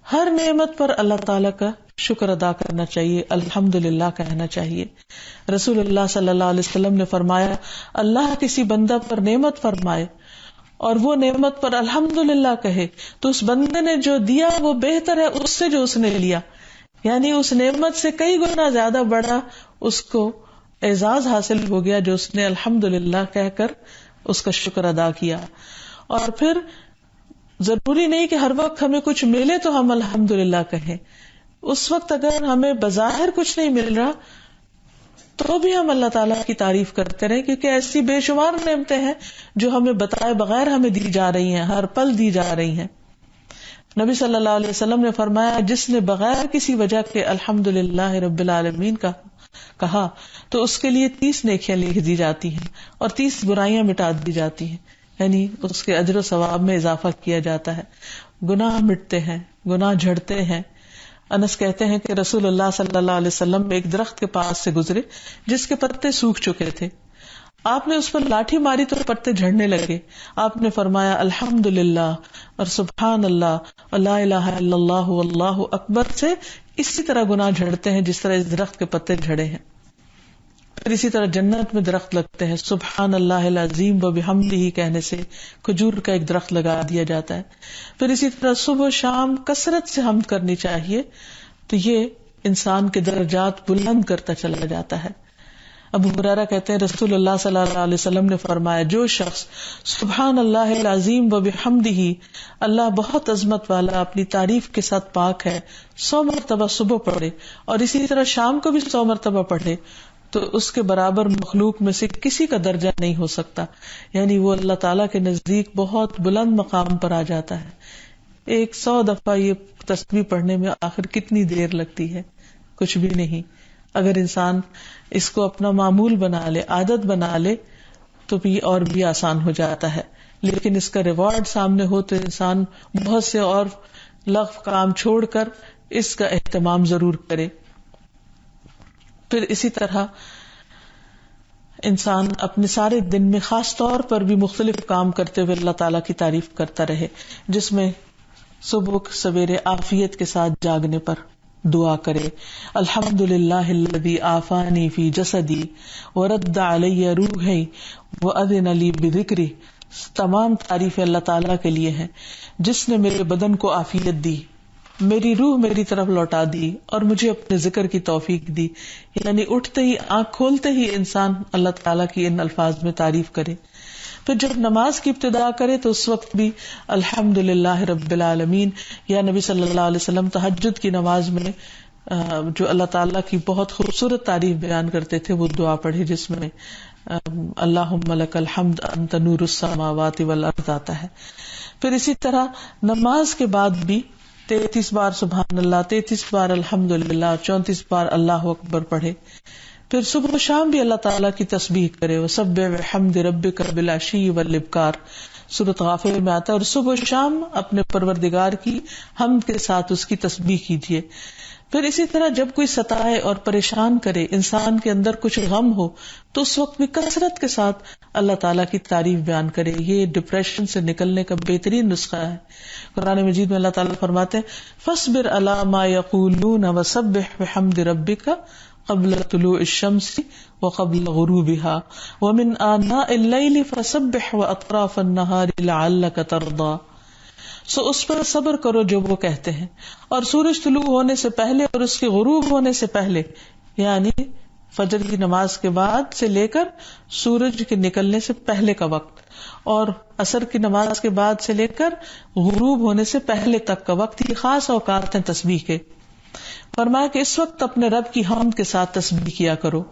ہر نعمت پر اللہ تعالیٰ کا شکر ادا کرنا چاہیے، الحمدللہ کہنا چاہیے. رسول اللہ صلی اللہ علیہ وسلم نے فرمایا اللہ کسی بندہ پر نعمت فرمائے اور وہ نعمت پر الحمدللہ کہے تو اس بندے نے جو دیا وہ بہتر ہے اس سے جو اس نے لیا، یعنی اس نعمت سے کئی گنا زیادہ بڑا اس کو اعزاز حاصل ہو گیا جو اس نے الحمدللہ کہہ کر اس کا شکر ادا کیا. اور پھر ضروری نہیں کہ ہر وقت ہمیں کچھ ملے تو ہم الحمدللہ کہیں. اس وقت اگر ہمیں بظاہر کچھ نہیں مل رہا تو بھی ہم اللہ تعالیٰ کی تعریف کرتے رہیں، کیونکہ ایسی بے شمار نعمتیں ہیں جو ہمیں بتائے بغیر ہمیں دی جا رہی ہیں، ہر پل دی جا رہی ہیں. نبی صلی اللہ علیہ وسلم نے فرمایا جس نے بغیر کسی وجہ کے الحمدللہ رب العالمین کا کہا تو اس کے لیے 30 نیکیاں لکھ دی جاتی ہیں اور 30 برائیاں مٹا دی جاتی ہیں، یعنی اس کے اجر و ثواب میں اضافہ کیا جاتا ہے. گناہ مٹتے ہیں، گناہ جھڑتے ہیں. انس کہتے ہیں کہ رسول اللہ صلی اللہ علیہ وسلم ایک درخت کے پاس سے گزرے جس کے پتے سوکھ چکے تھے. آپ نے اس پر لاٹھی ماری تو پتے جھڑنے لگے. آپ نے فرمایا الحمدللہ اور سبحان اللہ اور لا الہ الا اللہ واللہ اکبر سے اسی طرح گناہ جھڑتے ہیں جس طرح اس درخت کے پتے جھڑے ہیں. پھر اسی طرح جنت میں درخت لگتے ہیں، سبحان اللہ العظیم وبحمدہ کہنے سے کھجور کا ایک درخت لگا دیا جاتا ہے. پھر اسی طرح صبح و شام کثرت سے حمد کرنی چاہیے تو یہ انسان کے درجات بلند کرتا چلا جاتا ہے. ابو ہریرہ کہتے ہیں رسول اللہ صلی اللہ علیہ وسلم نے فرمایا جو شخص سبحان اللہ العظیم و بحمدہ اللہ بہت عظمت والا اپنی تعریف کے ساتھ پاک ہے 100 مرتبہ صبح پڑھے اور اسی طرح شام کو بھی 100 مرتبہ پڑھے تو اس کے برابر مخلوق میں سے کسی کا درجہ نہیں ہو سکتا. یعنی وہ اللہ تعالیٰ کے نزدیک بہت بلند مقام پر آ جاتا ہے. 100 دفعہ یہ تسبیح پڑھنے میں آخر کتنی دیر لگتی ہے؟ کچھ بھی نہیں. اگر انسان اس کو اپنا معمول بنا لے، عادت بنا لے تو بھی اور بھی آسان ہو جاتا ہے. لیکن اس کا ریوارڈ سامنے ہو تو انسان بہت سے اور لغو کام چھوڑ کر اس کا اہتمام ضرور کرے. پھر اسی طرح انسان اپنے سارے دن میں خاص طور پر بھی مختلف کام کرتے ہوئے اللہ تعالیٰ کی تعریف کرتا رہے، جس میں صبح سویرے عافیت کے ساتھ جاگنے پر دعا کرے. الحمدللہ الذی عافانی فی جسدی ورد علی روحی واذن لی بذکری. تمام تعریفیں اللہ تعالیٰ کے لیے ہیں جس نے میرے بدن کو عافیت دی، میری روح میری طرف لوٹا دی اور مجھے اپنے ذکر کی توفیق دی. یعنی اٹھتے ہی آنکھ کھولتے ہی انسان اللہ تعالیٰ کی ان الفاظ میں تعریف کرے. پھر جب نماز کی ابتدا کرے تو اس وقت بھی الحمدللہ رب العالمین، یا نبی صلی اللہ علیہ وسلم تہجد کی نماز میں جو اللہ تعالیٰ کی بہت خوبصورت تعریف بیان کرتے تھے وہ دعا پڑھی جس میں اللہم لک الحمد انت نور السماوات والارض آتا ہے. پھر اسی طرح نماز کے بعد بھی 33 بار سبحان اللہ، 33 بار الحمدللہ، 34 بار اللہ اکبر پڑھے. پھر صبح و شام بھی اللہ تعالیٰ کی تسبیح کرے. وسبح بحمد ربک بالعشی والابکار سورۃ غافر میں آتا ہے. اور صبح و شام اپنے پروردگار کی حمد کے ساتھ اس کی تسبیح کیجیے. پھر اسی طرح جب کوئی ستائے اور پریشان کرے، انسان کے اندر کچھ غم ہو تو اس وقت بھی کثرت کے ساتھ اللہ تعالیٰ کی تعریف بیان کرے. یہ ڈپریشن سے نکلنے کا بہترین نسخہ ہے. قرآن مجید میں اللہ تعالیٰ فرماتے ہیں فاصبر علی ما یقولون وسبح بحمد ربک قبل طلوع الشمس وقبل غروبها ومن آناء اللیل فسبح واطراف النہار لعلک ترضی. سو اس پر صبر کرو جو وہ کہتے ہیں، اور سورج طلوع ہونے سے پہلے اور اس کے غروب ہونے سے پہلے، یعنی فجر کی نماز کے بعد سے لے کر سورج کے نکلنے سے پہلے کا وقت، اور عصر کی نماز کے بعد سے لے کر غروب ہونے سے پہلے تک کا وقت، یہ خاص اوقات ہیں تسبیح کے. فرمایا کہ اس وقت اپنے رب کی حمد کے ساتھ تسبیح کیا کرو،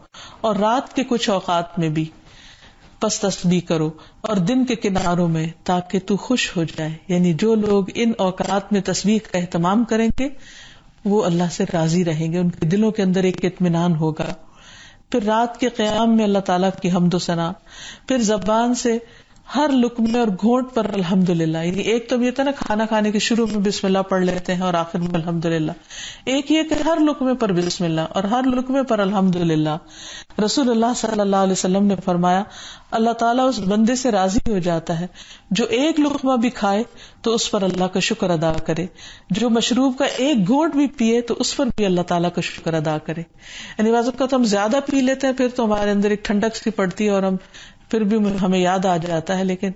اور رات کے کچھ اوقات میں بھی پس تسبیح کرو، اور دن کے کناروں میں، تاکہ تو خوش ہو جائے. یعنی جو لوگ ان اوقات میں تسبیح کا اہتمام کریں گے وہ اللہ سے راضی رہیں گے، ان کے دلوں کے اندر ایک اطمینان ہوگا. پھر رات کے قیام میں اللہ تعالیٰ کی حمد و ثنا. پھر زبان سے ہر لقمے اور گھونٹ پر الحمدللہ. یعنی ایک تو یہ تھا نا کھانا کھانے کے شروع میں بسم اللہ پڑھ لیتے ہیں اور آخر میں الحمدللہ، ایک یہ کہ ہر لقمے پر بسم اللہ اور ہر لقمے پر الحمدللہ. رسول اللہ صلی اللہ علیہ وسلم نے فرمایا اللہ تعالیٰ اس بندے سے راضی ہو جاتا ہے جو ایک لقمہ بھی کھائے تو اس پر اللہ کا شکر ادا کرے، جو مشروب کا ایک گھونٹ بھی پیے تو اس پر بھی اللہ تعالیٰ کا شکر ادا کرے. یعنی بعض اوقات ہم زیادہ پی لیتے ہیں پھر تو ہمارے اندر ایک ٹھنڈک سی پڑتی ہے اور ہم پھر بھی ہمیں یاد آ جاتا ہے، لیکن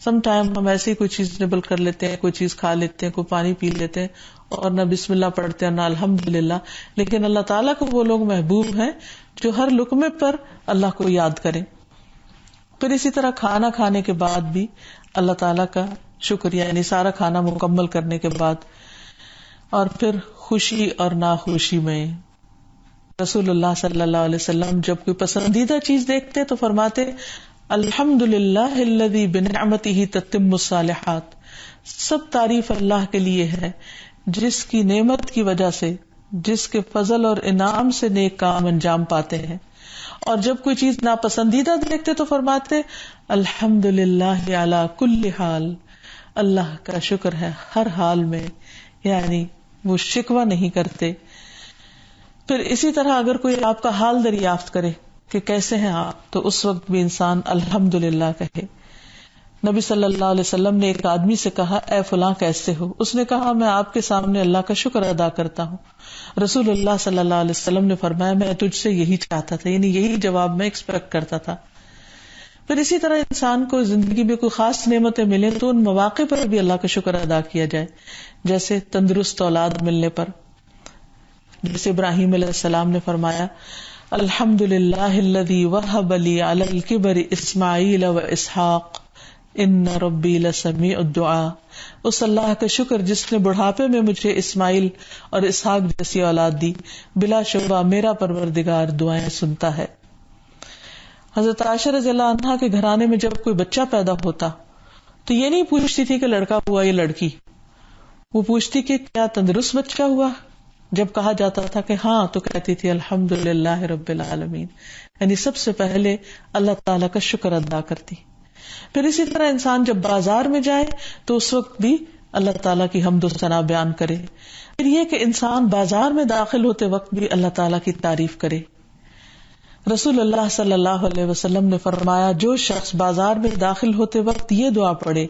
سم ٹائم ہم ایسے ہی کوئی چیز نبل کر لیتے ہیں، کوئی چیز کھا لیتے ہیں، کوئی پانی پی لیتے ہیں اور نہ بسم اللہ پڑھتے ہیں نہ الحمدللہ. لیکن اللہ تعالیٰ کو وہ لوگ محبوب ہیں جو ہر لقمے پر اللہ کو یاد کریں. پھر اسی طرح کھانا کھانے کے بعد بھی اللہ تعالیٰ کا شکریہ، یعنی سارا کھانا مکمل کرنے کے بعد. اور پھر خوشی اور ناخوشی میں رسول اللہ صلی اللہ علیہ وسلم جب کوئی پسندیدہ چیز دیکھتے تو فرماتے الحمدللہ الذی بنعمتہ تتم الصالحات. سب تعریف اللہ کے لیے ہے جس کی نعمت کی وجہ سے، جس کے فضل اور انعام سے نیک کام انجام پاتے ہیں. اور جب کوئی چیز ناپسندیدہ دیکھتے تو فرماتے الحمدللہ علی کل حال. اللہ کا شکر ہے ہر حال میں، یعنی وہ شکوہ نہیں کرتے. پھر اسی طرح اگر کوئی آپ کا حال دریافت کرے کہ کیسے ہیں آپ تو اس وقت بھی انسان الحمدللہ کہے. نبی صلی اللہ علیہ وسلم نے ایک آدمی سے کہا اے فلاں کیسے ہو؟ اس نے کہا میں آپ کے سامنے اللہ کا شکر ادا کرتا ہوں. رسول اللہ صلی اللہ علیہ وسلم نے فرمایا میں تجھ سے یہی چاہتا تھا، یعنی یہی جواب میں ایکسپیکٹ کرتا تھا. پھر اسی طرح انسان کو زندگی میں کوئی خاص نعمتیں ملیں تو ان مواقع پر بھی اللہ کا شکر ادا کیا جائے، جیسے تندرست اولاد ملنے پر. جیسے ابراہیم علیہ السلام نے فرمایا الحمدللہ الذی وہب لی علی الکبر اسماعیل و اسحاق ان ربی لسمیع الدعاء. اس اللہ کا شکر جس نے بڑھاپے میں مجھے اسماعیل اور اسحاق جیسی اولاد دی، بلا شبہ میرا پروردگار دعائیں سنتا ہے. حضرت عائشہ رضی اللہ عنہا کے گھرانے میں جب کوئی بچہ پیدا ہوتا تو یہ نہیں پوچھتی تھی کہ لڑکا ہوا یا لڑکی، وہ پوچھتی کہ کیا تندرست بچہ ہوا. جب کہا جاتا تھا کہ ہاں تو کہتی تھی الحمدللہ رب العالمین، یعنی سب سے پہلے اللہ تعالیٰ کا شکر ادا کرتی. پھر اسی طرح انسان جب بازار میں جائے تو اس وقت بھی اللہ تعالیٰ کی حمد و ثنا بیان کرے. پھر یہ کہ انسان بازار میں داخل ہوتے وقت بھی اللہ تعالیٰ کی تعریف کرے. رسول اللہ صلی اللہ علیہ وسلم نے فرمایا جو شخص بازار میں داخل ہوتے وقت یہ دعا پڑھے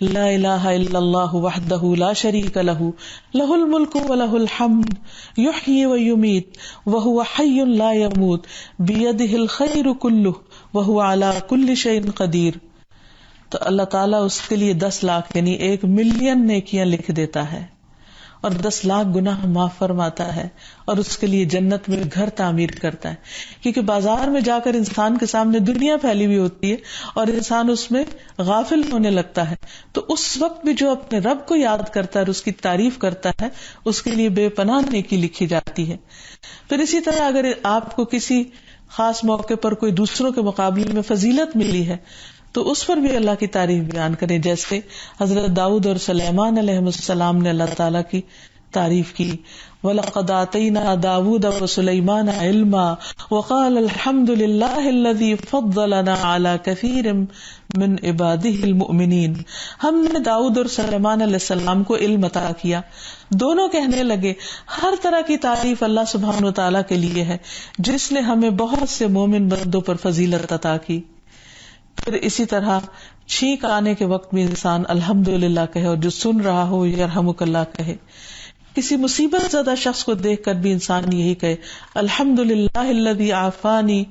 لا الہ الا اللہ وحدہ لا شریک لہ لہ الملک ولہ الحمد یحیی ویمیت وہو حی لا یموت بیدہ الخیر کلہ وہو علی کل شیء قدیر، تو اللہ تعالیٰ اس کے لیے 10 لاکھ یعنی 1 ملین نیکیاں لکھ دیتا ہے اور 10 لاکھ گناہ معاف فرماتا ہے اور اس کے لیے جنت میں گھر تعمیر کرتا ہے. کیونکہ بازار میں جا کر انسان کے سامنے دنیا پھیلی ہوئی ہوتی ہے اور انسان اس میں غافل ہونے لگتا ہے، تو اس وقت بھی جو اپنے رب کو یاد کرتا ہے اور اس کی تعریف کرتا ہے اس کے لیے بے پناہ نیکی لکھی جاتی ہے. پھر اسی طرح اگر آپ کو کسی خاص موقع پر کوئی دوسروں کے مقابلے میں فضیلت ملی ہے تو اس پر بھی اللہ کی تعریف بیان کریں. جیسے حضرت داؤد اور سلیمان علیہ السلام نے اللہ تعالیٰ کی تعریف کی وَلَقَدْ آتَيْنَا دَاوُودَ وَسُلَيْمَانَ عِلْمًا وَقَالَ الْحَمْدُ لِلَّهِ الَّذِي فَضَّلَنَا عَلَى كَثِيرٍ مِّنْ عِبَادِهِ الْمُؤْمِنِينَ. ہم نے داؤد اور سلیمان علیہ السلام کو علم عطا کیا. دونوں کہنے لگے ہر طرح کی تعریف اللہ سبحانہ وتعالیٰ کے لیے ہے جس نے ہمیں بہت سے مومن بندوں پر فضیلت عطا کی. پھر اسی طرح چھینک آنے کے وقت بھی انسان الحمدللہ کہے اور جو سن رہا ہو یرحمک اللہ کہے. کسی مصیبت زدہ شخص کو دیکھ کر بھی انسان یہی کہے الحمدللہ الذی عافانی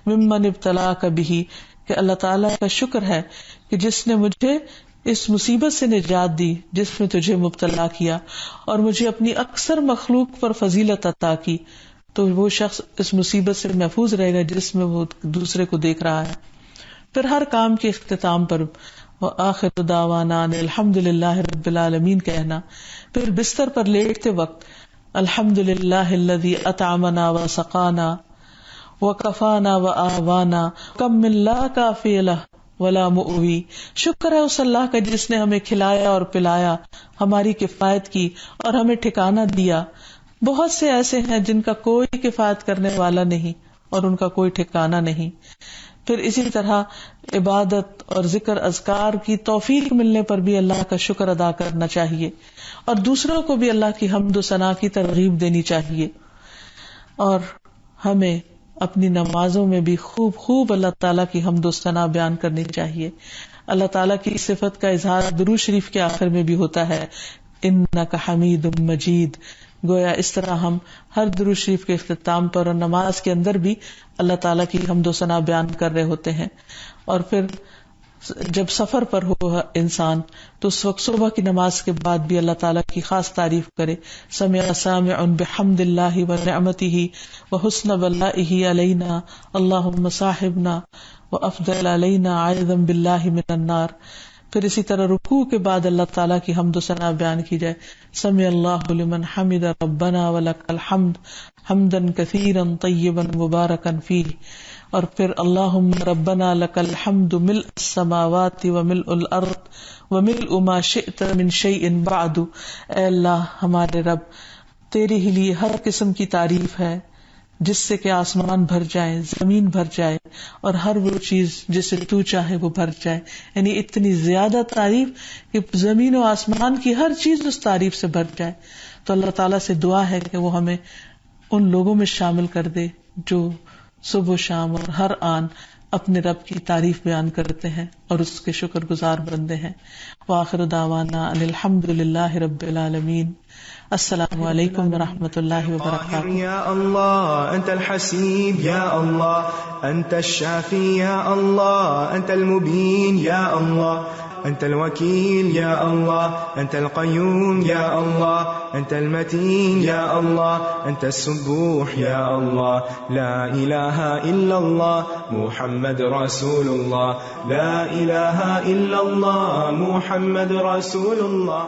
ممن ابتلاک بہ، کہ اللہ تعالیٰ کا شکر ہے کہ جس نے مجھے اس مصیبت سے نجات دی جس میں تجھے مبتلا کیا اور مجھے اپنی اکثر مخلوق پر فضیلت عطا کی. تو وہ شخص اس مصیبت سے محفوظ رہے گا جس میں وہ دوسرے کو دیکھ رہا ہے. پھر ہر کام کے اختتام پر وآخر دعوانا الحمدللہ رب العالمین کہنا. پھر بستر پر لیٹتے وقت الحمدللہ الذی اطعمنا وسقانا وکفانا وآوانا کم من لا کافی لہ ولا مؤوی. شکر ہے اس اللہ کا جس نے ہمیں کھلایا اور پلایا، ہماری کفایت کی اور ہمیں ٹھکانہ دیا. بہت سے ایسے ہیں جن کا کوئی کفایت کرنے والا نہیں اور ان کا کوئی ٹھکانہ نہیں. پھر اسی طرح عبادت اور ذکر اذکار کی توفیق ملنے پر بھی اللہ کا شکر ادا کرنا چاہیے اور دوسروں کو بھی اللہ کی حمد و ثنا کی ترغیب دینی چاہیے. اور ہمیں اپنی نمازوں میں بھی خوب خوب اللہ تعالیٰ کی حمد و ثنا بیان کرنی چاہیے. اللہ تعالیٰ کی صفت کا اظہار درود شریف کے آخر میں بھی ہوتا ہے انک حمید مجید. گویا اس طرح ہم ہر درود شریف کے اختتام پر اور نماز کے اندر بھی اللہ تعالیٰ کی حمد و ثنا بیان کر رہے ہوتے ہیں. اور پھر جب سفر پر ہو انسان تو اس وقت صبح کی نماز کے بعد بھی اللہ تعالیٰ کی خاص تعریف کرے. سمع سامع بحمد اللہ ونعمتہ وحسن بلائہ علینا اللہم صاحبنا وافضل علینا عائذا باللہ من النار. پھر اسی طرح رکوع کے بعد اللہ تعالیٰ کی حمد و ثنا بیان کی جائے. سمع اللہ لمن حمد ربنا ولک الحمد حمدا کثیرا طیبا مبارکا فیہ. اور پھر اللہم ربنا لک الحمد ملء السماوات وملء الارض وملء ما شئت من شیء بعد. اے اللہ ہمارے رب تیرے ہی لیے ہر قسم کی تعریف ہے جس سے کہ آسمان بھر جائے، زمین بھر جائے اور ہر وہ چیز جسے تو چاہے وہ بھر جائے. یعنی اتنی زیادہ تعریف کہ زمین و آسمان کی ہر چیز اس تعریف سے بھر جائے. تو اللہ تعالیٰ سے دعا ہے کہ وہ ہمیں ان لوگوں میں شامل کر دے جو صبح و شام اور ہر آن اپنے رب کی تعریف بیان کرتے ہیں اور اس کے شکر گزار بندے ہیں. وآخر دعوانا ان الحمد للہ رب العالمین. السلام علیکم ورحمۃ اللہ وبرکاتہ. یا اللہ انت الحسیب، یا اللہ انت الشافی، یا اللہ انت المبین، یا اللہ أنت الوكيل يا الله، أنت القيوم يا الله، أنت المتين يا الله، أنت السبوح يا الله. لا إله إلا الله محمد رسول الله، لا إله إلا الله محمد رسول الله.